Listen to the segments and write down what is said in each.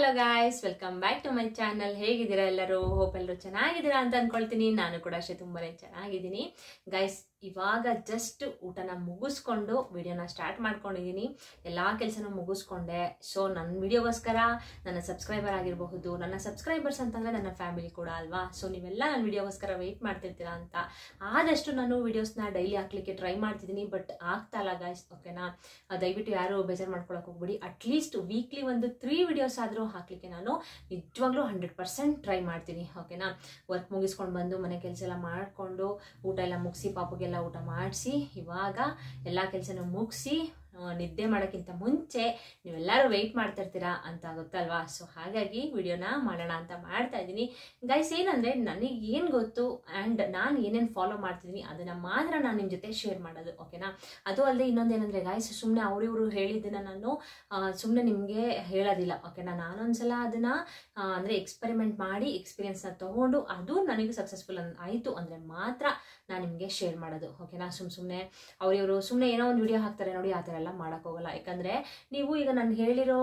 Hello guys, welcome back to my channel. ಹೇಗಿದ್ದೀರಾ ಎಲ್ಲರೂ? Hope ಎಲ್ಲರೂ ಚೆನ್ನಾಗಿದ್ದೀರಾ ಅಂತ ಅನ್ಕೊಳ್ತೀನಿ. ನಾನು ಕೂಡ ಅಷ್ಟೇ ತುಂಬಾನೇ ಚೆನ್ನಾಗಿದ್ದೀನಿ ಗೈಸ್. ಇವಾಗ ಜಸ್ಟ್ ಊಟನ ಮುಗಿಸ್ಕೊಂಡು ವಿಡಿಯೋನ ಸ್ಟಾರ್ಟ್ ಮಾಡ್ಕೊಂಡಿದ್ದೀನಿ. ಎಲ್ಲ ಕೆಲಸನೂ ಮುಗಿಸ್ಕೊಂಡೆ. ಸೊ ನನ್ನ ವಿಡಿಯೋಗೋಸ್ಕರ ನನ್ನ ಸಬ್ಸ್ಕ್ರೈಬರ್ ಆಗಿರಬಹುದು, ನನ್ನ ಸಬ್ಸ್ಕ್ರೈಬರ್ಸ್ ಅಂತಂದರೆ ನನ್ನ ಫ್ಯಾಮಿಲಿ ಕೂಡ ಅಲ್ವಾ. ಸೊ ನೀವೆಲ್ಲ ನನ್ನ ವಿಡಿಯೋಗೋಸ್ಕರ ವೆಯ್ಟ್ ಮಾಡ್ತಿರ್ತೀರಾ ಅಂತ ಆದಷ್ಟು ನಾನು ವಿಡಿಯೋಸ್ನ ಡೈಲಿ ಹಾಕ್ಲಿಕ್ಕೆ ಟ್ರೈ ಮಾಡ್ತಿದ್ದೀನಿ. ಬಟ್ ಆಗ್ತಾ ಇಲ್ಲ ಗಾಯ್ಸ್, ಓಕೆನಾ? ದಯವಿಟ್ಟು ಯಾರು ಬೇಜಾರು ಮಾಡ್ಕೊಳಕ್ಕೆ ಹೋಗ್ಬಿಡಿ. ಅಟ್ಲೀಸ್ಟ್ ವೀಕ್ಲಿ ಒಂದು 3 ವಿಡಿಯೋಸ್ ಆದರೂ ಹಾಕಲಿಕ್ಕೆ ನಾನು ನಿಜವಾಗ್ಲೂ 100% ಟ್ರೈ ಮಾಡ್ತೀನಿ, ಓಕೆನಾ? ವರ್ಕ್ ಮುಗಿಸ್ಕೊಂಡು ಬಂದು ಮನೆ ಕೆಲಸ ಎಲ್ಲ ಮಾಡಿಕೊಂಡು ಊಟ ಎಲ್ಲ ಮುಗಿಸಿ ಪಾಪಗೆಲ್ಲ ಊಟ ಮಾಡಿಸಿ ಇವಾಗ ಎಲ್ಲ ಕೆಲಸನೂ ಮುಗಿಸಿ ನಿದ್ದೆ ಮಾಡೋಕ್ಕಿಂತ ಮುಂಚೆ ನೀವೆಲ್ಲರೂ ವೆಯ್ಟ್ ಮಾಡ್ತಾ ಇರ್ತೀರಾ ಅಂತ ಗೊತ್ತಲ್ವಾ. ಸೊ ಹಾಗಾಗಿ ವಿಡಿಯೋನ ಮಾಡೋಣ ಅಂತ ಮಾಡ್ತಾ ಇದ್ದೀನಿ ಗೈಸ್. ಏನಂದರೆ ನನಗೆ ಏನು ಗೊತ್ತು ಆ್ಯಂಡ್ ನಾನು ಏನೇನು ಫಾಲೋ ಮಾಡ್ತಿದ್ದೀನಿ ಅದನ್ನು ಮಾತ್ರ ನಾನು ನಿಮ್ಮ ಜೊತೆ ಶೇರ್ ಮಾಡೋದು, ಓಕೆನಾ? ಅದು ಅಲ್ಲದೆ ಇನ್ನೊಂದೇನೆಂದರೆ ಗೈಸ್, ಸುಮ್ಮನೆ ಅವರಿವರು ಹೇಳಿದ್ದನ್ನು ನಾನು ಸುಮ್ಮನೆ ನಿಮಗೆ ಹೇಳೋದಿಲ್ಲ, ಓಕೆನಾ? ನಾನೊಂದ್ಸಲ ಅದನ್ನು ಅಂದರೆ ಎಕ್ಸ್ಪೆರಿಮೆಂಟ್ ಮಾಡಿ ಎಕ್ಸ್ಪೀರಿಯನ್ಸ್ನ ತೊಗೊಂಡು ಅದು ನನಗೆ ಸಕ್ಸಸ್ಫುಲ್ ಆಯಿತು ಅಂದರೆ ಮಾತ್ರ ನಾನು ನಿಮಗೆ ಶೇರ್ ಮಾಡೋದು, ಓಕೆನಾ? ಸುಮ್ಮನೆ ಅವರಿವರು ಸುಮ್ಮನೆ ಏನೋ ಒಂದು ವಿಡಿಯೋ ಹಾಕ್ತಾರೆ ನೋಡಿ, ಆ ಥರ ಎಲ್ಲ ಮಾಡೋಕ್ಕೋಗಲ್ಲ. ಯಾಕಂದರೆ ನೀವು ಈಗ ನಾನು ಹೇಳಿರೋ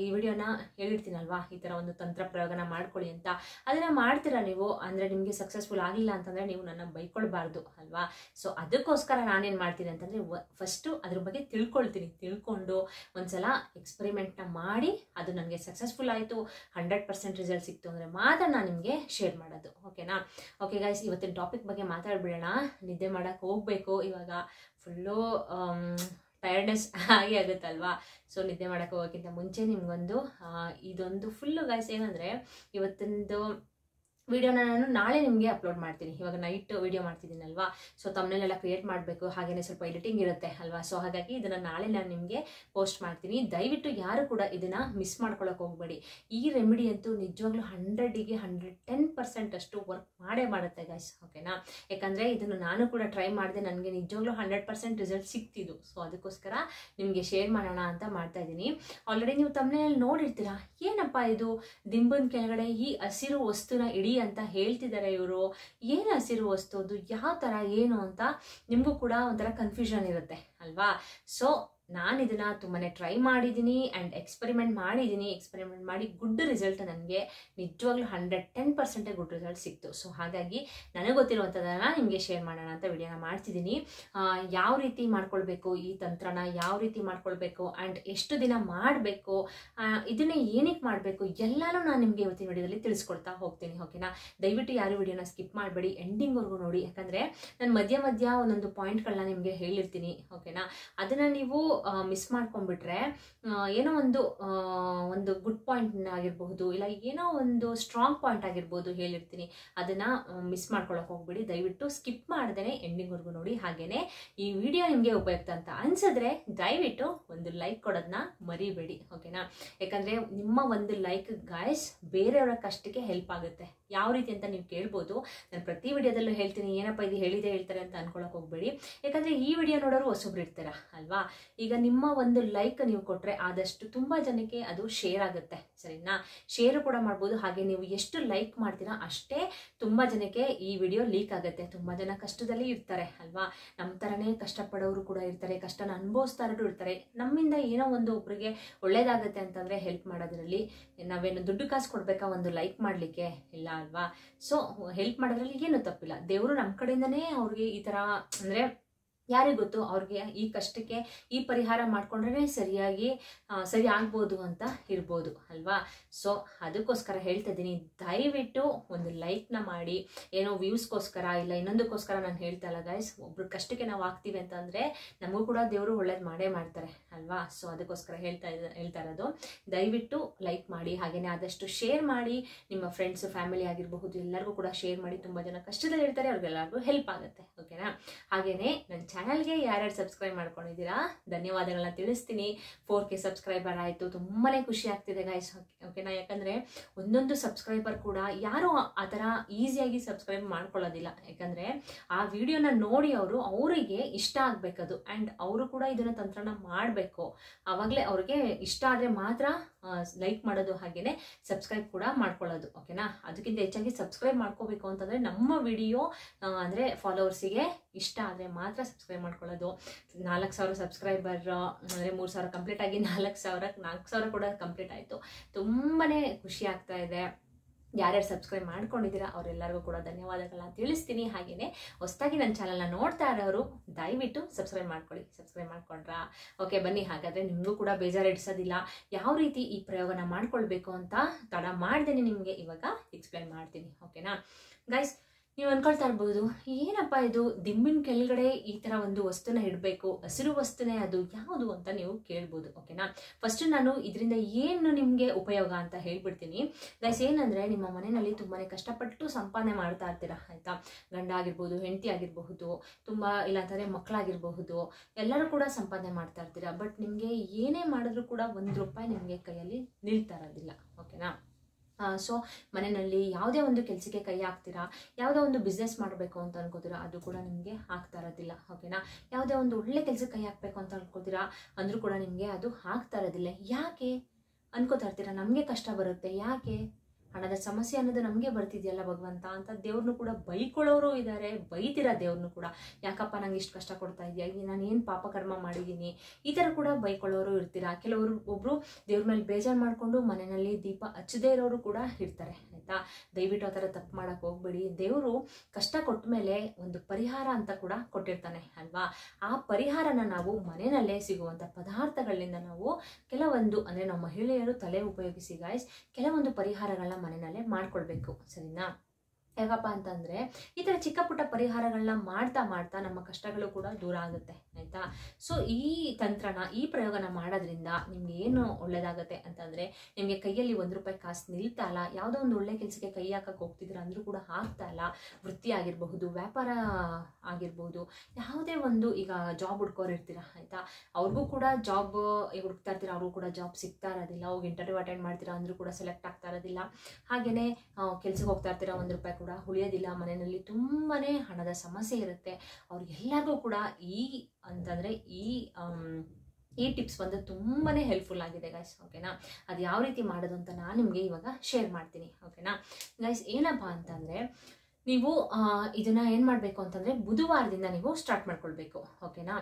ಈ ವಿಡಿಯೋನ ಹೇಳಿರ್ತೀನಲ್ವಾ, ಈ ಥರ ಒಂದು ತಂತ್ರ ಪ್ರಯೋಗನ ಮಾಡ್ಕೊಳ್ಳಿ ಅಂತ, ಅದನ್ನು ಮಾಡ್ತೀರಾ ನೀವು. ಅಂದರೆ ನಿಮಗೆ ಸಕ್ಸಸ್ಫುಲ್ ಆಗಲಿಲ್ಲ ಅಂತಂದರೆ ನೀವು ನನ್ನ ಬೈಕೊಳ್ಬಾರ್ದು ಅಲ್ವಾ. ಸೊ ಅದಕ್ಕೋಸ್ಕರ ನಾನೇನು ಮಾಡ್ತೀನಿ ಅಂತಂದರೆ ಫಸ್ಟು ಅದ್ರ ಬಗ್ಗೆ ತಿಳ್ಕೊಂಡು ಒಂದ್ಸಲ ಎಕ್ಸ್ಪೆರಿಮೆಂಟ್ನ ಮಾಡಿ ಅದು ನನಗೆ ಸಕ್ಸಸ್ಫುಲ್ ಆಯಿತು, 100% ರಿಸಲ್ಟ್ ಸಿಕ್ತು ಅಂದರೆ ಮಾತ್ರ ನಾನು ನಿಮಗೆ ಶೇರ್ ಮಾಡೋದು, ಓಕೆನಾ? ಓಕೆ ಗೈಸ್, ಇವತ್ತಿನ ಟಾಪಿಕ್ ಬಗ್ಗೆ ಮಾತಾಡ್ಬಿಡೋಣ. ನಿದ್ದೆ ಮಾಡೋಕ್ಕೆ ಹೋಗಬೇಕು ಇವಾಗ. Full tiredness ಆಗುತ್ತಲ್ವಾ. ಸೊ ನಿದ್ದೆ ಮಾಡೋಕ್ಕೆ ಹೋಗೋಕ್ಕಿಂತ ಮುಂಚೆ ನಿಮಗೊಂದು ಇದೊಂದು ಫುಲ್ಲು ಗೈಸ್ ಏನಂದರೆ, ಇವತ್ತಿಂದು ವಿಡಿಯೋನ ನಾನು ನಾಳೆ ನಿಮಗೆ ಅಪ್ಲೋಡ್ ಮಾಡ್ತೀನಿ. ಇವಾಗ ನೈಟ್ ವಿಡಿಯೋ ಮಾಡ್ತಿದ್ದೀನಲ್ವಾ, ಸೊ ತಮ್ಮನೆಲ್ಲ ಕ್ರಿಯೇಟ್ ಮಾಡಬೇಕು, ಹಾಗೆಯೇ ಸ್ವಲ್ಪ ಎಡಿಟಿಂಗ್ ಇರುತ್ತೆ ಅಲ್ವಾ. ಸೊ ಹಾಗಾಗಿ ಇದನ್ನು ನಾಳೆ ನಾನು ನಿಮಗೆ ಪೋಸ್ಟ್ ಮಾಡ್ತೀನಿ. ದಯವಿಟ್ಟು ಯಾರು ಕೂಡ ಇದನ್ನು ಮಿಸ್ ಮಾಡ್ಕೊಳ್ಳೋಕೆ ಹೋಗಬೇಡಿ. ಈ ರೆಮಿಡಿ ಅಂತೂ ನಿಜವಾಗ್ಲೂ 100ಗೆ 110% ಅಷ್ಟು ವರ್ಕ್ ಮಾಡೇ ಮಾಡುತ್ತೆ ಗೈಸ್, ಓಕೆನಾ? ಯಾಕಂದರೆ ಇದನ್ನು ನಾನು ಕೂಡ ಟ್ರೈ ಮಾಡಿದೆ, ನನಗೆ ನಿಜವಾಗ್ಲೂ 100% ರಿಸಲ್ಟ್ ಸಿಕ್ತಿದ್ದು. ಸೊ ಅದಕ್ಕೋಸ್ಕರ ನಿಮಗೆ ಶೇರ್ ಮಾಡೋಣ ಅಂತ ಮಾಡ್ತಾ ಇದ್ದೀನಿ. ಆಲ್ರೆಡಿ ನೀವು ತಮ್ಮನೆಯಲ್ಲಿ ನೋಡಿರ್ತೀರಾ, ಏನಪ್ಪ ಇದು ದಿಂಬನ ಕೆಳಗಡೆ ಈ ಹಸಿರು ವಸ್ತುನ ಇಡೀ ಅಂತ ಹೇಳ್ತಿದ್ದಾರೆ ಇವರು. ಏನು ಹಸಿರು ವಸ್ತು, ಅದು ಯಾವ ಥರ ಏನು ಅಂತ ನಿಮಗೂ ಕೂಡ ಒಂಥರ ಕನ್ಫ್ಯೂಷನ್ ಇರುತ್ತೆ ಅಲ್ವಾ. ಸೊ ನಾನು ಇದನ್ನು ತುಂಬಾ ಟ್ರೈ ಮಾಡಿದ್ದೀನಿ ಆ್ಯಂಡ್ ಎಕ್ಸ್ಪೆರಿಮೆಂಟ್ ಮಾಡಿ ಗುಡ್ ರಿಸಲ್ಟ್ ನನಗೆ ನಿಜವಾಗ್ಲೂ 110% ಗುಡ್ ರಿಸಲ್ಟ್ ಸಿಕ್ತು. ಸೊ ಹಾಗಾಗಿ ನನಗೆ ಗೊತ್ತಿರುವಂಥದ್ದನ್ನು ನಿಮಗೆ ಶೇರ್ ಮಾಡೋಣ ಅಂತ ವಿಡಿಯೋನ ಮಾಡ್ತಿದ್ದೀನಿ. ಯಾವ ರೀತಿ ಮಾಡ್ಕೊಳ್ಬೇಕು ಈ ತಂತ್ರನ, ಯಾವ ರೀತಿ ಮಾಡ್ಕೊಳ್ಬೇಕು ಆ್ಯಂಡ್ ಎಷ್ಟು ದಿನ ಮಾಡಬೇಕು, ಇದನ್ನೇ ಏನಕ್ಕೆ ಮಾಡಬೇಕು, ಎಲ್ಲನೂ ನಾನು ನಿಮಗೆ ಇವತ್ತಿನ ವಿಡಿಯೋದಲ್ಲಿ ತಿಳಿಸ್ಕೊಡ್ತಾ ಹೋಗ್ತೀನಿ, ಓಕೆನಾ? ದಯವಿಟ್ಟು ಯಾರು ವಿಡಿಯೋನ ಸ್ಕಿಪ್ ಮಾಡಬೇಡಿ, ಎಂಡಿಂಗ್ವರೆಗೂ ನೋಡಿ. ಯಾಕಂದರೆ ನಾನು ಮಧ್ಯ ಒಂದೊಂದು ಪಾಯಿಂಟ್ಗಳನ್ನ ನಿಮಗೆ ಹೇಳಿರ್ತೀನಿ, ಓಕೆನಾ? ಅದನ್ನು ನೀವು ಮಿಸ್ ಮಾಡ್ಕೊಂಡ್ಬಿಟ್ರೆ ಏನೋ ಒಂದು ಗುಡ್ ಪಾಯಿಂಟ್ ಆಗಿರಬಹುದು, ಇಲ್ಲ ಏನೋ ಒಂದು ಸ್ಟ್ರಾಂಗ್ ಪಾಯಿಂಟ್ ಆಗಿರ್ಬೋದು ಹೇಳಿರ್ತೀನಿ, ಅದನ್ನು ಮಿಸ್ ಮಾಡ್ಕೊಳ್ಳೋಕೆ ಹೋಗ್ಬಿಡಿ. ದಯವಿಟ್ಟು ಸ್ಕಿಪ್ ಮಾಡ್ದೇ ಎಂಡಿಂಗ್ವರೆಗೂ ನೋಡಿ. ಹಾಗೆಯೇ ಈ ವಿಡಿಯೋ ನಿಮಗೆ ಉಪಯುಕ್ತ ಅಂತ ಅನ್ಸಿದ್ರೆ ದಯವಿಟ್ಟು ಒಂದು ಲೈಕ್ ಕೊಡೋದನ್ನ ಮರಿಬೇಡಿ, ಓಕೆನಾ? ಯಾಕಂದರೆ ನಿಮ್ಮ ಒಂದು ಲೈಕ್ ಗಾಯ್ಸ್ ಬೇರೆಯವರ ಕಷ್ಟಕ್ಕೆ ಹೆಲ್ಪ್ ಆಗುತ್ತೆ. ಯಾವ ರೀತಿ ಅಂತ ನೀವು ಕೇಳ್ಬೋದು. ನಾನು ಪ್ರತಿ ವಿಡಿಯೋದಲ್ಲೂ ಹೇಳ್ತೀನಿ, ಏನಪ್ಪ ಇದು ಹೇಳ್ತಾರೆ ಅಂತ ಅನ್ಕೊಳಕ್ಕೆ ಹೋಗ್ಬೇಡಿ. ಯಾಕಂದರೆ ಈ ವಿಡಿಯೋ ನೋಡೋರು ಹೊಸಬ್ರು ಇರ್ತೀರ ಅಲ್ವಾ. ಈಗ ನಿಮ್ಮ ಒಂದು ಲೈಕ್ ನೀವು ಕೊಟ್ಟರೆ ಆದಷ್ಟು ತುಂಬ ಜನಕ್ಕೆ ಅದು ಶೇರ್ ಆಗುತ್ತೆ, ಸರಿನಾ? ಶೇರು ಕೂಡ ಮಾಡ್ಬೋದು. ಹಾಗೆ ನೀವು ಎಷ್ಟು ಲೈಕ್ ಮಾಡ್ತೀರಾ ಅಷ್ಟೇ ತುಂಬ ಜನಕ್ಕೆ ಈ ವಿಡಿಯೋ ಲೀಕ್ ಆಗುತ್ತೆ. ತುಂಬ ಜನ ಕಷ್ಟದಲ್ಲಿ ಇರ್ತಾರೆ ಅಲ್ವಾ. ನಮ್ಮ ಥರನೇ ಕಷ್ಟಪಡೋರು ಕೂಡ ಇರ್ತಾರೆ, ಕಷ್ಟನ ಅನುಭವಿಸ್ತಾ ಇರೋರು ಇರ್ತಾರೆ. ನಮ್ಮಿಂದ ಏನೋ ಒಂದು ಒಬ್ಬರಿಗೆ ಒಳ್ಳೇದಾಗುತ್ತೆ ಅಂತಂದರೆ ಹೆಲ್ಪ್ ಮಾಡೋದ್ರಲ್ಲಿ ನಾವೇನು ದುಡ್ಡು ಕಾಸು ಕೊಡಬೇಕಾ ಒಂದು ಲೈಕ್ ಮಾಡಲಿಕ್ಕೆ? ಇಲ್ಲ ಅಲ್ವಾ. ಸೊ ಹೆಲ್ಪ್ ಮಾಡೋದ್ರಲ್ಲಿ ಏನು ತಪ್ಪಿಲ್ಲ. ದೇವರು ನಮ್ಮ ಕಡೆಯಿಂದನೇ ಅವ್ರಿಗೆ ಈ ಥರ ಅಂದರೆ ಯಾರಿಗೆ ಗೊತ್ತು, ಅವ್ರಿಗೆ ಈ ಕಷ್ಟಕ್ಕೆ ಈ ಪರಿಹಾರ ಮಾಡ್ಕೊಂಡ್ರೆ ಸರಿ ಆಗ್ಬೋದು ಅಂತ ಇರ್ಬೋದು ಅಲ್ವಾ. ಸೊ ಅದಕ್ಕೋಸ್ಕರ ಹೇಳ್ತಾ ಇದ್ದೀನಿ, ದಯವಿಟ್ಟು ಒಂದು ಲೈಕ್ನ ಮಾಡಿ. ಏನೋ ವ್ಯೂಸ್ಗೋಸ್ಕರ ಇಲ್ಲ ಇನ್ನೊಂದಕ್ಕೋಸ್ಕರ ನಾನು ಹೇಳ್ತಾ ಇಲ್ಲ ಗೈಸ್. ಒಬ್ರು ಕಷ್ಟಕ್ಕೆ ನಾವು ಆಗ್ತೀವಿ ಅಂತಂದರೆ ನಮಗೂ ಕೂಡ ದೇವರು ಒಳ್ಳೇದು ಮಾಡೇ ಮಾಡ್ತಾರೆ ಅಲ್ವಾ. ಸೊ ಅದಕ್ಕೋಸ್ಕರ ಹೇಳ್ತಾ ಇರೋದು, ದಯವಿಟ್ಟು ಲೈಕ್ ಮಾಡಿ. ಹಾಗೆಯೇ ಆದಷ್ಟು ಶೇರ್ ಮಾಡಿ. ನಿಮ್ಮ ಫ್ರೆಂಡ್ಸ್ ಫ್ಯಾಮಿಲಿ ಆಗಿರಬಹುದು ಎಲ್ಲರಿಗೂ ಕೂಡ ಶೇರ್ ಮಾಡಿ. ತುಂಬ ಜನ ಕಷ್ಟದಲ್ಲಿ ಇರ್ತಾರೆ, ಅವ್ರಿಗೆಲ್ಲರಿಗೂ ಹೆಲ್ಪ್ ಆಗುತ್ತೆ, ಓಕೆನಾ? ಹಾಗೆಯೇ ನನ್ನ ಚಾನಲ್ಗೆ ಯಾರ್ಯಾರು ಸಬ್ಸ್ಕ್ರೈಬ್ ಮಾಡ್ಕೊಂಡಿದ್ದೀರಾ ಧನ್ಯವಾದಗಳನ್ನ ತಿಳಿಸ್ತೀನಿ. 4K ಸಬ್ಸ್ಕ್ರೈಬರ್ ಆಯಿತು, ತುಂಬಾ ಖುಷಿ ಆಗ್ತಿದೆ ಗೈಸ್, ಓಕೆನಾ? ಯಾಕಂದರೆ ಒಂದೊಂದು ಸಬ್ಸ್ಕ್ರೈಬರ್ ಕೂಡ ಯಾರು ಆ ಥರ ಈಸಿಯಾಗಿ ಸಬ್ಸ್ಕ್ರೈಬ್ ಮಾಡ್ಕೊಳ್ಳೋದಿಲ್ಲ. ಯಾಕಂದರೆ ಆ ವಿಡಿಯೋನ ನೋಡಿ ಅವರಿಗೆ ಇಷ್ಟ ಆಗಬೇಕದು ಆ್ಯಂಡ್ ಅವರು ಕೂಡ ಇದನ್ನು ತಂತ್ರನ ಮಾಡಬೇಕು. ಆವಾಗಲೇ ಅವ್ರಿಗೆ ಇಷ್ಟ ಆದರೆ ಮಾತ್ರ ಲೈಕ್ ಮಾಡೋದು ಹಾಗೆಯೇ ಸಬ್ಸ್ಕ್ರೈಬ್ ಕೂಡ ಮಾಡ್ಕೊಳ್ಳೋದು. ಓಕೆನಾ? ಅದಕ್ಕಿಂತ ಹೆಚ್ಚಾಗಿ ಸಬ್ಸ್ಕ್ರೈಬ್ ಮಾಡ್ಕೋಬೇಕು ಅಂತಂದರೆ ನಮ್ಮ ವಿಡಿಯೋ ಅಂದರೆ ಫಾಲೋವರ್ಸಿಗೆ ಇಷ್ಟ ಆದರೆ ಮಾತ್ರ ಸಬ್ಸ್ಕ್ರೈಬ್ ಮಾಡ್ಕೊಳ್ಳೋದು. 4,000 ಸಬ್ಸ್ಕ್ರೈಬರ್ ಅಂದರೆ 3,000 ಕಂಪ್ಲೀಟ್ ಆಗಿ 4,000 ಕೂಡ ಕಂಪ್ಲೀಟ್ ಆಯಿತು. ತುಂಬಾ ಖುಷಿ ಆಗ್ತಾ ಇದೆ. ಯಾರ್ಯಾರು ಸಬ್ಸ್ಕ್ರೈಬ್ ಮಾಡ್ಕೊಂಡಿದ್ದೀರಾ ಅವರೆಲ್ಲರಿಗೂ ಕೂಡ ಧನ್ಯವಾದಗಳನ್ನ ತಿಳಿಸ್ತೀನಿ. ಹಾಗೆಯೇ ಹೊಸದಾಗಿ ನನ್ನ ಚಾನಲ್ನ ನೋಡ್ತಾ ಇರೋರು ದಯವಿಟ್ಟು ಸಬ್ಸ್ಕ್ರೈಬ್ ಮಾಡ್ಕೊಳ್ಳಿ. ಸಬ್ಸ್ಕ್ರೈಬ್ ಮಾಡ್ಕೊಂಡ್ರಾ? ಓಕೆ, ಬನ್ನಿ. ಹಾಗಾದರೆ ನಿಮಗೂ ಕೂಡ ಬೇಜಾರು ಇಡಿಸೋದಿಲ್ಲ. ಯಾವ ರೀತಿ ಈ ಪ್ರಯೋಗನ ಮಾಡ್ಕೊಳ್ಬೇಕು ಅಂತ ತಡ ಮಾಡ್ದೇನೆ ನಿಮಗೆ ಇವಾಗ ಎಕ್ಸ್ಪ್ಲೈನ್ ಮಾಡ್ತೀನಿ. ಓಕೆನಾ ಗೈಸ್? ನೀವು ಅನ್ಕೊಳ್ತಾ ಇರ್ಬೋದು, ಏನಪ್ಪ ಇದು ದಿಂಬಿನ ಕೆಳಗಡೆ ಈ ಥರ ಒಂದು ವಸ್ತುನ ಇಡಬೇಕು, ಹಸಿರು ವಸ್ತುನೇ ಅದು ಯಾವುದು ಅಂತ ನೀವು ಕೇಳ್ಬೋದು. ಓಕೆನಾ? ಫಸ್ಟ್ ನಾನು ಇದರಿಂದ ಏನು ನಿಮಗೆ ಉಪಯೋಗ ಅಂತ ಹೇಳ್ಬಿಡ್ತೀನಿ ಗೈಸ್. ಏನಂದರೆ, ನಿಮ್ಮ ಮನೆಯಲ್ಲಿ ತುಂಬಾ ಕಷ್ಟಪಟ್ಟು ಸಂಪಾದನೆ ಮಾಡ್ತಾ ಇರ್ತೀರಾ, ಆಯಿತಾ? ಗಂಡ ಆಗಿರ್ಬೋದು, ಹೆಂಡತಿ ಆಗಿರಬಹುದು, ತುಂಬ ಇಲ್ಲಾಂದರೆ ಮಕ್ಕಳಾಗಿರಬಹುದು, ಎಲ್ಲರೂ ಕೂಡ ಸಂಪಾದನೆ ಮಾಡ್ತಾ ಇರ್ತೀರಾ. ಬಟ್ ನಿಮಗೆ ಏನೇ ಮಾಡಿದ್ರೂ ಕೂಡ ₹1 ನಿಮಗೆ ಕೈಯಲ್ಲಿ ನಿಲ್ತಾ ಇರೋದಿಲ್ಲ. ಓಕೆನಾ? ಸೊ ಮನೆಯಲ್ಲಿ ಯಾವುದೇ ಒಂದು ಕೆಲಸಕ್ಕೆ ಕೈ ಹಾಕ್ತೀರಾ, ಯಾವುದೋ ಒಂದು ಬಿಸ್ನೆಸ್ ಮಾಡಬೇಕು ಅಂತ ಅನ್ಕೋತೀರಾ, ಅದು ಕೂಡ ನಿಮಗೆ ಆಗ್ತಾ ಇರೋದಿಲ್ಲ. ಓಕೆನಾ? ಯಾವುದೇ ಒಂದು ಒಳ್ಳೆ ಕೆಲಸಕ್ಕೆ ಕೈ ಹಾಕಬೇಕು ಅಂತ ಅನ್ಕೋತೀರಾ ಅಂದರೂ ಕೂಡ ನಿಮಗೆ ಅದು ಆಗ್ತಾ ಇರೋದಿಲ್ಲ. ಯಾಕೆ ಅನ್ಕೋತಾ ಇರ್ತೀರಾ? ನಮಗೆ ಕಷ್ಟ ಬರುತ್ತೆ, ಯಾಕೆ ಹಣದ ಸಮಸ್ಯೆ ಅನ್ನೋದು ನಮಗೆ ಬರ್ತಿದೆಯಲ್ಲ ಭಗವಂತ ಅಂತ ದೇವ್ರನ್ನೂ ಕೂಡ ಬೈಕೊಳ್ಳೋರು ಇದ್ದಾರೆ. ಬೈತೀರಾ ದೇವ್ರನ್ನೂ ಕೂಡ, ಯಾಕಪ್ಪ ನಂಗೆ ಇಷ್ಟು ಕಷ್ಟ ಕೊಡ್ತಾ ಇದೆಯಾ, ನಾನು ಏನು ಪಾಪಕರ್ಮ ಮಾಡಿದ್ದೀನಿ, ಈ ಥರ ಕೂಡ ಬೈಕೊಳ್ಳೋರು ಇರ್ತೀರಾ. ಒಬ್ಬರು ದೇವ್ರ ಮೇಲೆ ಬೇಜಾರು ಮಾಡಿಕೊಂಡು ಮನೆಯಲ್ಲಿ ದೀಪ ಹಚ್ಚದೇ ಇರೋರು ಕೂಡ ಇರ್ತಾರೆ, ಆಯಿತಾ? ದಯವಿಟ್ಟು ಆ ಥರ ತಪ್ಪು ಮಾಡೋಕ್ಕೆ ಹೋಗ್ಬೇಡಿ. ದೇವರು ಕಷ್ಟ ಕೊಟ್ಟ ಮೇಲೆ ಒಂದು ಪರಿಹಾರ ಅಂತ ಕೂಡ ಕೊಟ್ಟಿರ್ತಾನೆ ಅಲ್ವಾ? ಆ ಪರಿಹಾರನ ನಾವು ಮನೆಯಲ್ಲೇ ಸಿಗುವಂಥ ಪದಾರ್ಥಗಳಿಂದ ನಾವು ಕೆಲವೊಂದು, ಅಂದರೆ ನಾವು ಮಹಿಳೆಯರು ತಲೆ ಉಪಯೋಗಿಸಿ ಗಾಯ್ಸ್ ಕೆಲವೊಂದು ಪರಿಹಾರಗಳನ್ನ ಮನೆಯಲ್ಲೇ ಮಾಡ್ಕೊಳ್ಬೇಕು. ಸರಿನಾ? ಯಾಕಪ್ಪ ಅಂತಂದರೆ ಈ ಥರ ಚಿಕ್ಕ ಪುಟ್ಟ ಪರಿಹಾರಗಳನ್ನ ಮಾಡ್ತಾ ಮಾಡ್ತಾ ನಮ್ಮ ಕಷ್ಟಗಳು ಕೂಡ ದೂರ ಆಗುತ್ತೆ, ಆಯಿತಾ? ಸೊ ಈ ತಂತ್ರನ, ಈ ಪ್ರಯೋಗನ ಮಾಡೋದ್ರಿಂದ ನಿಮ್ಗೆ ಏನು ಒಳ್ಳೇದಾಗುತ್ತೆ ಅಂತಂದರೆ, ನಿಮಗೆ ಕೈಯಲ್ಲಿ ₹1 ಕಾಸು ನಿಲ್ತಾ ಇಲ್ಲ, ಯಾವುದೋ ಒಂದು ಒಳ್ಳೆ ಕೆಲಸಕ್ಕೆ ಕೈ ಹಾಕಕ್ಕೆ ಹೋಗ್ತಿದ್ರೆ ಅಂದರೂ ಕೂಡ ಆಗ್ತಾ ಇಲ್ಲ. ವೃತ್ತಿ ಆಗಿರಬಹುದು, ವ್ಯಾಪಾರ ಆಗಿರ್ಬೋದು, ಯಾವುದೇ ಒಂದು, ಈಗ ಜಾಬ್ ಹುಡ್ಕೋರು ಇರ್ತೀರ, ಆಯಿತಾ? ಅವ್ರಿಗೂ ಕೂಡ ಜಾಬ್ ಹುಡುಕ್ತಾ ಇರ್ತೀರ, ಅವ್ರಿಗೂ ಕೂಡ ಜಾಬ್ ಸಿಗ್ತಾ ಇರೋದಿಲ್ಲ. ಹೋಗಿ ಇಂಟರ್ವ್ಯೂ ಅಟೆಂಡ್ ಮಾಡ್ತೀರಾ ಅಂದರೂ ಕೂಡ ಸೆಲೆಕ್ಟ್ ಆಗ್ತಾ ಇರೋದಿಲ್ಲ. ಹಾಗೆಯೇ ಕೆಲಸಕ್ಕೆ ಹೋಗ್ತಾ ಇರ್ತೀರ, ₹1 ಕೂಡ ಉಳಿಯೋದಿಲ್ಲ. ಮನೆಯಲ್ಲಿ ತುಂಬಾ ಹಣದ ಸಮಸ್ಯೆ ಇರುತ್ತೆ. ಅವ್ರಿಗೆಲ್ಲರಿಗೂ ಕೂಡ ಈ ಟಿಪ್ಸ್ ಬಂದು ತುಂಬಾ ಹೆಲ್ಪ್ಫುಲ್ ಆಗಿದೆ ಗೈಸ್. ಓಕೆನಾ? ಅದು ಯಾವ ರೀತಿ ಮಾಡೋದು ಅಂತ ನಾನು ನಿಮಗೆ ಇವಾಗ ಶೇರ್ ಮಾಡ್ತೀನಿ. ಓಕೆನಾ ಗೈಸ್? ಏನಪ್ಪ ಅಂತಂದರೆ, ನೀವು ಇದನ್ನು ಏನು ಮಾಡಬೇಕು ಅಂತಂದರೆ ಬುಧವಾರದಿಂದ ನೀವು ಸ್ಟಾರ್ಟ್ ಮಾಡ್ಕೊಳ್ಬೇಕು. ಓಕೆನಾ?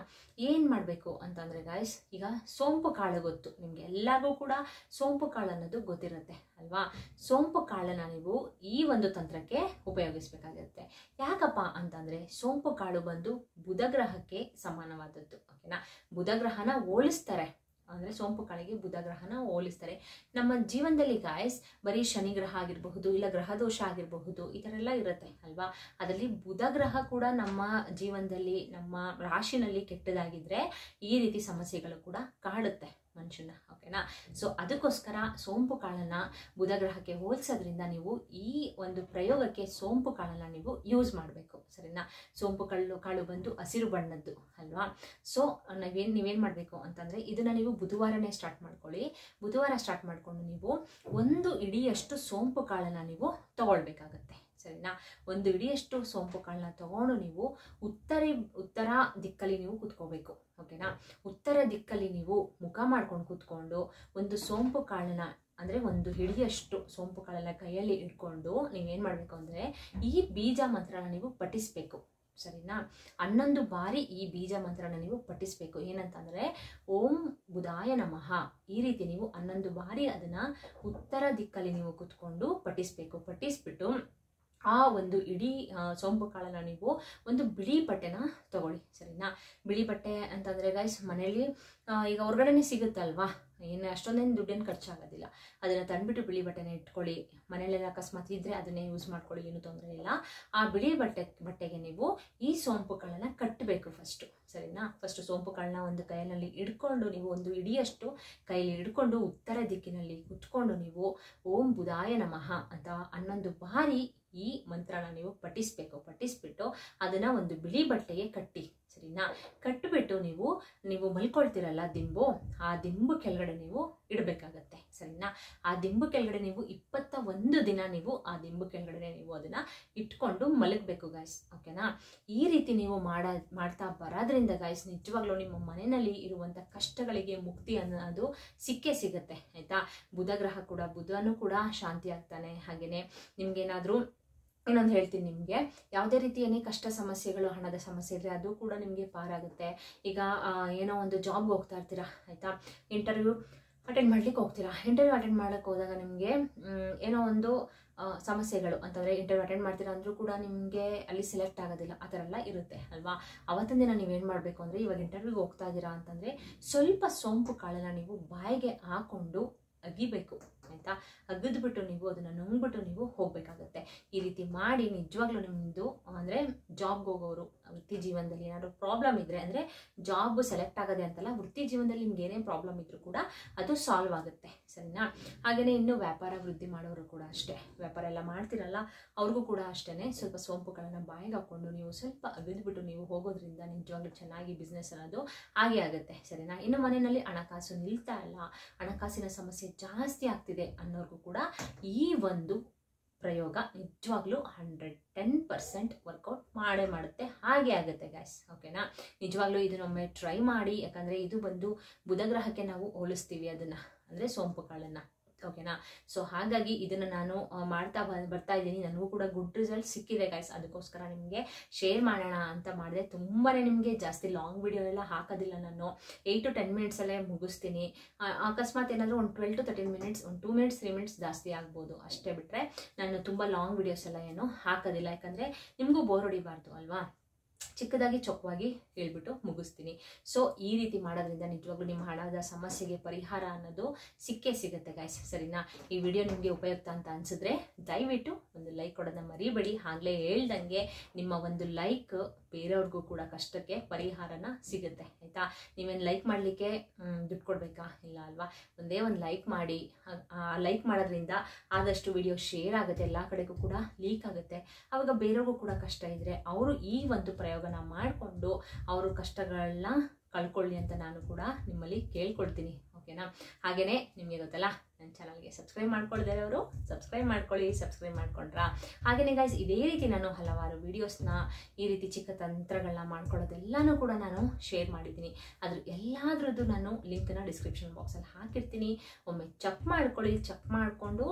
ಏನು ಮಾಡಬೇಕು ಅಂತಂದರೆ ಗಾಯ್ಸ್, ಈಗ ಸೋಂಪು ಕಾಳು ಗೊತ್ತು ನಿಮಗೆ ಎಲ್ಲರಿಗೂ ಕೂಡ. ಸೋಂಪು ಕಾಳು ಅನ್ನೋದು ಗೊತ್ತಿರುತ್ತೆ ಅಲ್ವಾ? ಸೋಂಪು ಕಾಳನ್ನು ನೀವು ಈ ಒಂದು ತಂತ್ರಕ್ಕೆ ಉಪಯೋಗಿಸಬೇಕಾಗುತ್ತೆ. ಯಾಕಪ್ಪ ಅಂತಂದರೆ ಸೋಂಪು ಕಾಳು ಬಂದು ಬುಧ ಗ್ರಹಕ್ಕೆ ಸಮಾನವಾದದ್ದು. ಓಕೆನಾ? ಬುಧ ಗ್ರಹನ ಹೋಲಿಸ್ತಾರೆ, ಅಂದರೆ ಸೋಂಪು ಕಾಳಿಗೆ ಬುಧ ಗ್ರಹನ ಹೋಲಿಸ್ತಾರೆ. ನಮ್ಮ ಜೀವನದಲ್ಲಿ ಗಾಯ್ಸ್ ಬರೀ ಶನಿ ಗ್ರಹ ಆಗಿರಬಹುದು, ಇಲ್ಲ ಗ್ರಹದೋಷ ಆಗಿರಬಹುದು, ಈ ಥರ ಎಲ್ಲ ಇರುತ್ತೆ ಅಲ್ವಾ? ಅದರಲ್ಲಿ ಬುಧ ಗ್ರಹ ಕೂಡ ನಮ್ಮ ಜೀವನದಲ್ಲಿ, ನಮ್ಮ ರಾಶಿನಲ್ಲಿ ಕೆಟ್ಟದಾಗಿದ್ದರೆ ಈ ರೀತಿ ಸಮಸ್ಯೆಗಳು ಕೂಡ ಕಾಡುತ್ತೆ ಮನುಷ್ಯನ. ಓಕೆನಾ? ಸೊ ಅದಕ್ಕೋಸ್ಕರ ಸೋಂಪು ಕಾಳನ್ನು ಬುಧ ಗ್ರಹಕ್ಕೆ ಹೋಲಿಸೋದ್ರಿಂದ ನೀವು ಈ ಒಂದು ಪ್ರಯೋಗಕ್ಕೆ ಸೋಂಪು ಕಾಳನ್ನು ನೀವು ಯೂಸ್ ಮಾಡಬೇಕು. ಸರಿನಾ? ಸೋಂಪು ಕಾಳು ಬಂದು ಹಸಿರು ಬಣ್ಣದ್ದು ಅಲ್ವಾ? ಸೊ ನೀವೇನು ಮಾಡಬೇಕು ಅಂತಂದರೆ, ಇದನ್ನು ನೀವು ಬುಧವಾರನೇ ಸ್ಟಾರ್ಟ್ ಮಾಡ್ಕೊಳ್ಳಿ. ಬುಧವಾರ ಸ್ಟಾರ್ಟ್ ಮಾಡಿಕೊಂಡು ನೀವು 1 ಇಡಿಯಷ್ಟು ಸೋಂಪು ಕಾಳನ್ನು ನೀವು ತಗೊಳ್ಬೇಕಾಗತ್ತೆ. ಸರಿನಾ? 1 ಇಡಿಯಷ್ಟು ಸೋಂಪು ಕಾಳನ್ನ ತಗೊಂಡು ನೀವು ಉತ್ತರ ದಿಕ್ಕಲ್ಲಿ ನೀವು ಕುತ್ಕೋಬೇಕು. ಓಕೆನಾ? ಉತ್ತರ ದಿಕ್ಕಲ್ಲಿ ನೀವು ಮುಖ ಮಾಡ್ಕೊಂಡು ಕುತ್ಕೊಂಡು ಒಂದು ಸೋಂಪು ಕಾಳನ್ನ, ಅಂದರೆ 1 ಹಿಡಿಯಷ್ಟು ಸೋಂಪು ಕಾಳನ್ನ ಕೈಯಲ್ಲಿ ಇಟ್ಕೊಂಡು ನೀವೇನು ಮಾಡಬೇಕು ಅಂದರೆ ಈ ಬೀಜ ಮಂತ್ರನ ನೀವು ಪಠಿಸಬೇಕು. ಸರಿನಾ? 11 ಬಾರಿ ಈ ಬೀಜ ಮಂತ್ರನ ನೀವು ಪಠಿಸಬೇಕು. ಏನಂತಂದರೆ ಓಂ ಬುಧಾಯ ನಮಃ, ಈ ರೀತಿ ನೀವು 11 ಬಾರಿ ಅದನ್ನು ಉತ್ತರ ದಿಕ್ಕಲ್ಲಿ ನೀವು ಕುತ್ಕೊಂಡು ಪಠಿಸಬೇಕು. ಪಠಿಸ್ಬಿಟ್ಟು ಆ ಒಂದು ಇಡೀ ಸೋಂಪು ಕಾಳನ್ನು ನೀವು ಒಂದು ಬಿಳಿ ಬಟ್ಟೆನ ತಗೊಳ್ಳಿ. ಸರಿನಾ? ಬಿಳಿ ಬಟ್ಟೆ ಅಂತಂದರೆ ಗೈಸ್ ಮನೆಯಲ್ಲಿ ಈಗ ಹೊರಗಡೆನೇ ಸಿಗುತ್ತಲ್ವಾ, ಏನು ಅಷ್ಟೊಂದೇನು ದುಡ್ಡೇನು ಖರ್ಚಾಗೋದಿಲ್ಲ. ಅದನ್ನು ತಂದುಬಿಟ್ಟು ಬಿಳಿ ಬಟ್ಟೆನ ಇಟ್ಕೊಳ್ಳಿ. ಮನೆಯಲ್ಲೆಲ್ಲ ಅಕಸ್ಮಾತ್ ಇದ್ದರೆ ಅದನ್ನೇ ಯೂಸ್ ಮಾಡ್ಕೊಳ್ಳಿ, ಏನೂ ತೊಂದರೆ ಇಲ್ಲ. ಆ ಬಿಳಿ ಬಟ್ಟೆಗೆ ನೀವು ಈ ಸೋಂಪು ಕಾಳನ್ನು ಕಟ್ಟಬೇಕು ಫಸ್ಟು. ಸರಿನಾ? ಫಸ್ಟು ಸೋಂಪು ಕಾಳನ್ನ ಒಂದು ಕೈಯಲ್ಲಿ ಹಿಡ್ಕೊಂಡು, ನೀವು 1 ಇಡಿಯಷ್ಟು ಕೈಯಲ್ಲಿ ಹಿಡ್ಕೊಂಡು ಉತ್ತರ ದಿಕ್ಕಿನಲ್ಲಿ ಕುತ್ಕೊಂಡು ನೀವು ಓಂ ಬುಧಾಯ ನಮಃ ಅಂತ 11 ಬಾರಿ ಈ ಮಂತ್ರನ ನೀವು ಪಠಿಸಬೇಕು. ಪಠಿಸ್ಬಿಟ್ಟು ಅದನ್ನು ಒಂದು ಬಿಳಿ ಬಟ್ಟೆಗೆ ಕಟ್ಟಿ. ಸರಿನಾ. ಕಟ್ಟಿಬಿಟ್ಟು ನೀವು ಮಲ್ಕೊಳ್ತೀರಲ್ಲ ದಿಂಬು, ಆ ದಿಂಬು ಕೆಳಗಡೆ ನೀವು ಇಡಬೇಕಾಗತ್ತೆ ಸರಿನಾ. ಆ ದಿಂಬು ಕೆಳಗಡೆ ನೀವು 21 ದಿನ ನೀವು ಆ ದಿಂಬು ಕೆಳಗಡೆ ನೀವು ಅದನ್ನ ಇಟ್ಕೊಂಡು ಮಲಗಬೇಕು ಗಾಯ್ಸ್, ಓಕೆನಾ. ಈ ರೀತಿ ನೀವು ಮಾಡ್ತಾ ಬರೋದ್ರಿಂದ ಗಾಯ್ಸ್ ನಿಜವಾಗ್ಲೂ ನಿಮ್ಮ ಮನೆಯಲ್ಲಿ ಇರುವಂಥ ಕಷ್ಟಗಳಿಗೆ ಮುಕ್ತಿ ಅನ್ನೋದು ಸಿಕ್ಕೇ ಸಿಗುತ್ತೆ ಆಯ್ತಾ. ಬುಧನೂ ಕೂಡ ಶಾಂತಿ ಆಗ್ತಾನೆ. ಹಾಗೆಯೇ ನಿಮ್ಗೇನಾದರೂ ಇನ್ನೊಂದು ಹೇಳ್ತೀನಿ, ನಿಮಗೆ ಯಾವುದೇ ರೀತಿ ಏನೇ ಕಷ್ಟ ಸಮಸ್ಯೆಗಳು, ಹಣದ ಸಮಸ್ಯೆ ಇದ್ದರೆ ಅದು ಕೂಡ ನಿಮಗೆ ಪಾರಾಗುತ್ತೆ. ಈಗ ಏನೋ ಒಂದು ಜಾಬ್ಗೆ ಹೋಗ್ತಾ ಇರ್ತೀರಾ ಆಯಿತಾ, ಇಂಟರ್ವ್ಯೂ ಅಟೆಂಡ್ ಮಾಡ್ಲಿಕ್ಕೆ ಹೋಗ್ತೀರಾ. ಇಂಟರ್ವ್ಯೂ ಅಟೆಂಡ್ ಮಾಡೋಕ್ಕೆ ಹೋದಾಗ ನಿಮಗೆ ಏನೋ ಒಂದು ಸಮಸ್ಯೆಗಳು ಅಂತಂದರೆ ಇಂಟರ್ವ್ಯೂ ಅಟೆಂಡ್ ಮಾಡ್ತೀರಾ ಅಂದರೂ ಕೂಡ ನಿಮಗೆ ಅಲ್ಲಿ ಸೆಲೆಕ್ಟ್ ಆಗೋದಿಲ್ಲ, ಆ ಥರ ಎಲ್ಲ ಇರುತ್ತೆ ಅಲ್ವಾ. ಅವತ್ತಿನ ದಿನ ನೀವೇನು ಮಾಡಬೇಕು ಅಂದರೆ, ಇವಾಗ ಇಂಟರ್ವ್ಯೂಗೆ ಹೋಗ್ತಾ ಇದ್ದೀರಾ ಅಂತಂದರೆ ಸ್ವಲ್ಪ ಸೋಂಪು ಕಾಳನ್ನು ನೀವು ಬಾಯಿಗೆ ಹಾಕ್ಕೊಂಡು ಅಗಿಬೇಕು ಆಯಿತಾ. ಅಗಿದ್ಬಿಟ್ಟು ನೀವು ಅದನ್ನು ನುಂಗ್ಬಿಟ್ಟು ನೀವು ಹೋಗಬೇಕಾಗತ್ತೆ. ಈ ರೀತಿ ಮಾಡಿ ನಿಜವಾಗ್ಲೂ ನಿಮ್ಮದು ಅಂದರೆ ಜಾಬ್ಗೆ ಹೋಗೋರು ವೃತ್ತಿ ಜೀವನದಲ್ಲಿ ಏನಾದರೂ ಪ್ರಾಬ್ಲಮ್ ಇದ್ದರೆ, ಅಂದರೆ ಜಾಬ್ ಸೆಲೆಕ್ಟ್ ಆಗೋದೆ ಅಂತಲ್ಲ, ವೃತ್ತಿ ಜೀವನದಲ್ಲಿ ನಿಮ್ಗೆ ಏನೇ ಪ್ರಾಬ್ಲಮ್ ಇದ್ರೂ ಕೂಡ ಅದು ಸಾಲ್ವ್ ಆಗುತ್ತೆ ಸರಿನಾ. ಹಾಗೆಯೇ ಇನ್ನು ವ್ಯಾಪಾರ ವೃದ್ಧಿ ಮಾಡೋರು ಕೂಡ ಅಷ್ಟೇ, ವ್ಯಾಪಾರ ಎಲ್ಲ ಮಾಡ್ತಿರಲ್ಲ ಅವ್ರಿಗೂ ಕೂಡ ಅಷ್ಟೇ ಸ್ವಲ್ಪ ಸೋಂಪುಗಳನ್ನು ಬಾಯಿಗೆ ಹಾಕ್ಕೊಂಡು ನೀವು ಸ್ವಲ್ಪ ಅಗಿದ್ಬಿಟ್ಟು ನೀವು ಹೋಗೋದ್ರಿಂದ ನಿಜವಾಗ್ಲೂ ಚೆನ್ನಾಗಿ ಬಿಸ್ನೆಸ್ ಅನ್ನೋದು ಹಾಗೆ ಆಗುತ್ತೆ ಸರಿನಾ. ಇನ್ನು ಮನೆಯಲ್ಲಿ ಹಣಕಾಸು ನಿಲ್ತಾ ಇಲ್ಲ, ಹಣಕಾಸಿನ ಸಮಸ್ಯೆ ಜಾಸ್ತಿ ಆಗ್ತಿದೆ ಅನ್ನೋರ್ಗೂ ಕೂಡ ಈ ಒಂದು ಪ್ರಯೋಗ ನಿಜವಾಗ್ಲೂ 110% ವರ್ಕೌಟ್ ಮಾಡುತ್ತೆ, ಹಾಗೆ ಆಗುತ್ತೆ ಗಾಯ್ಸ್, ಓಕೆನಾ. ನಿಜವಾಗ್ಲೂ ಇದನ್ನೊಮ್ಮೆ ಟ್ರೈ ಮಾಡಿ, ಯಾಕಂದರೆ ಇದು ಬಂದು ಬುಧ ಗ್ರಹಕ್ಕೆ ನಾವು ಹೋಲಿಸ್ತೀವಿ ಅದನ್ನು, ಅಂದರೆ ಸೋಂಪು ಕಾಳನ್ನು, ಓಕೆನಾ. ಸೊ ಹಾಗಾಗಿ ಇದನ್ನು ನಾನು ಮಾಡ್ತಾ ಬರ್ತಾ ಇದ್ದೀನಿ. ನನಗೂ ಕೂಡ ಗುಡ್ ರಿಸಲ್ಟ್ ಸಿಕ್ಕಿದೆ ಗಾಯ್ಸ್, ಅದಕ್ಕೋಸ್ಕರ ನಿಮಗೆ ಶೇರ್ ಮಾಡೋಣ ಅಂತ ಮಾಡಿದೆ. ತುಂಬಾ ನಿಮಗೆ ಜಾಸ್ತಿ ಲಾಂಗ್ ವಿಡಿಯೋ ಎಲ್ಲ ಹಾಕೋದಿಲ್ಲ ನಾನು, 8 to 10 ಮಿನಿಟ್ಸಲ್ಲೇ ಮುಗಿಸ್ತೀನಿ. ಅಕಸ್ಮಾತ್ ಏನಾದರೂ ಒಂದು 12 to 13 ಮಿನಿಟ್ಸ್, ಒಂದು 2 ಮಿನಿಟ್ಸ್ 3 ಮಿನಿಟ್ಸ್ ಜಾಸ್ತಿ ಆಗ್ಬೋದು ಅಷ್ಟೇ, ಬಿಟ್ಟರೆ ನಾನು ತುಂಬ ಲಾಂಗ್ ವಿಡಿಯೋಸ್ ಎಲ್ಲ ಏನು ಹಾಕೋದಿಲ್ಲ, ಯಾಕಂದರೆ ನಿಮಗೂ ಬೋರ್ ಹೊಡಿಬಾರ್ದು ಅಲ್ವಾ. ಚಿಕ್ಕದಾಗಿ ಚೊಕ್ಕವಾಗಿ ಹೇಳ್ಬಿಟ್ಟು ಮುಗಿಸ್ತೀನಿ. ಸೊ ಈ ರೀತಿ ಮಾಡೋದ್ರಿಂದ ನಿಜವಾಗ್ಲೂ ನಿಮ್ಮ ಹಣದ ಸಮಸ್ಯೆಗೆ ಪರಿಹಾರ ಅನ್ನೋದು ಸಿಕ್ಕೇ ಸಿಗುತ್ತೆ ಗಾಯ್ಸ್ ಸರಿನಾ. ಈ ವಿಡಿಯೋ ನಿಮಗೆ ಉಪಯುಕ್ತ ಅಂತ ಅನಿಸಿದ್ರೆ ದಯವಿಟ್ಟು ಒಂದು ಲೈಕ್ ಕೊಡೋದನ್ನ ಮರಿಬೇಡಿ. ಆಗಲೇ ಹೇಳ್ದಂಗೆ ನಿಮ್ಮ ಒಂದು ಲೈಕ್ ಬೇರೆಯವ್ರಿಗೂ ಕೂಡ ಕಷ್ಟಕ್ಕೆ ಪರಿಹಾರನ ಸಿಗುತ್ತೆ ಆಯಿತಾ. ನೀವೇನು ಲೈಕ್ ಮಾಡಲಿಕ್ಕೆ ದುಡ್ಡು ಕೊಡಬೇಕಾ? ಇಲ್ಲ ಅಲ್ವಾ. ಒಂದೇ ಒಂದು ಲೈಕ್ ಮಾಡಿ, ಲೈಕ್ ಮಾಡೋದ್ರಿಂದ ಆದಷ್ಟು ವಿಡಿಯೋ ಶೇರ್ ಆಗುತ್ತೆ, ಎಲ್ಲ ಕಡೆಗೂ ಕೂಡ ಲೀಕ್ ಆಗುತ್ತೆ. ಆವಾಗ ಬೇರೆಯವ್ರಿಗೂ ಕೂಡ ಕಷ್ಟ ಇದ್ದರೆ ಅವರು ಈ ಒಂದು ಪ್ರಯೋಗನ ಮಾಡಿಕೊಂಡು ಅವರು ಕಷ್ಟಗಳನ್ನ ಕಳ್ಕೊಳ್ಳಿ ಅಂತ ನಾನು ಕೂಡ ನಿಮ್ಮಲ್ಲಿ ಕೇಳ್ಕೊಳ್ತೀನಿ, ಓಕೆನಾ. ಹಾಗೆಯೇ ನಿಮಗೆ ಗೊತ್ತಲ್ಲ, ನನ್ನ ಚಾನಲ್ಗೆ ಸಬ್ಸ್ಕ್ರೈಬ್ ಮಾಡ್ಕೊಳ್ತಾರೆ ಅವರು ಸಬ್ಸ್ಕ್ರೈಬ್ ಮಾಡ್ಕೊಳ್ಳಿ. ಸಬ್ಸ್ಕ್ರೈಬ್ ಮಾಡ್ಕೊಂಡ್ರಾ? ಹಾಗೆಯೇ ಗಾಯ್ಸ್ ಇದೇ ರೀತಿ ನಾನು ಹಲವಾರು ವೀಡಿಯೋಸ್ನ ಈ ರೀತಿ ಚಿಕ್ಕ ತಂತ್ರಗಳನ್ನ ಮಾಡ್ಕೊಳ್ಳೋದೆಲ್ಲನೂ ಕೂಡ ನಾನು ಶೇರ್ ಮಾಡಿದ್ದೀನಿ. ಅದ್ರ ಎಲ್ಲಾದ್ರದ್ದು ನಾನು ಲಿಂಕನ್ನ ಡಿಸ್ಕ್ರಿಪ್ಷನ್ ಬಾಕ್ಸಲ್ಲಿ ಹಾಕಿರ್ತೀನಿ. ಒಮ್ಮೆ ಚೆಕ್ ಮಾಡ್ಕೊಳ್ಳಿ. ಚೆಕ್ ಮಾಡಿಕೊಂಡು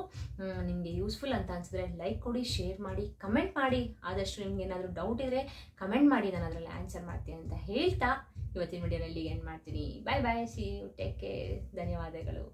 ನಿಮಗೆ ಯೂಸ್ಫುಲ್ ಅಂತ ಅನಿಸಿದ್ರೆ ಲೈಕ್ ಕೊಡಿ, ಶೇರ್ ಮಾಡಿ, ಕಮೆಂಟ್ ಮಾಡಿ. ಆದಷ್ಟು ನಿಮ್ಗೆ ಏನಾದರೂ ಡೌಟ್ ಇದ್ದರೆ ಕಮೆಂಟ್ ಮಾಡಿ, ನಾನು ಅದರಲ್ಲಿ ಆನ್ಸರ್ ಮಾಡ್ತೀನಿ ಅಂತ ಹೇಳ್ತಾ ಇವತ್ತಿನ ವಿಡಿಯೋನಲ್ಲಿ ಎಂಡ್ ಮಾಡ್ತೀನಿ. ಬಾಯ್ ಬಾಯ್, ಸಿ ಯು, ಟೇಕ್ ಕೇರ್, ಧನ್ಯವಾದಗಳು.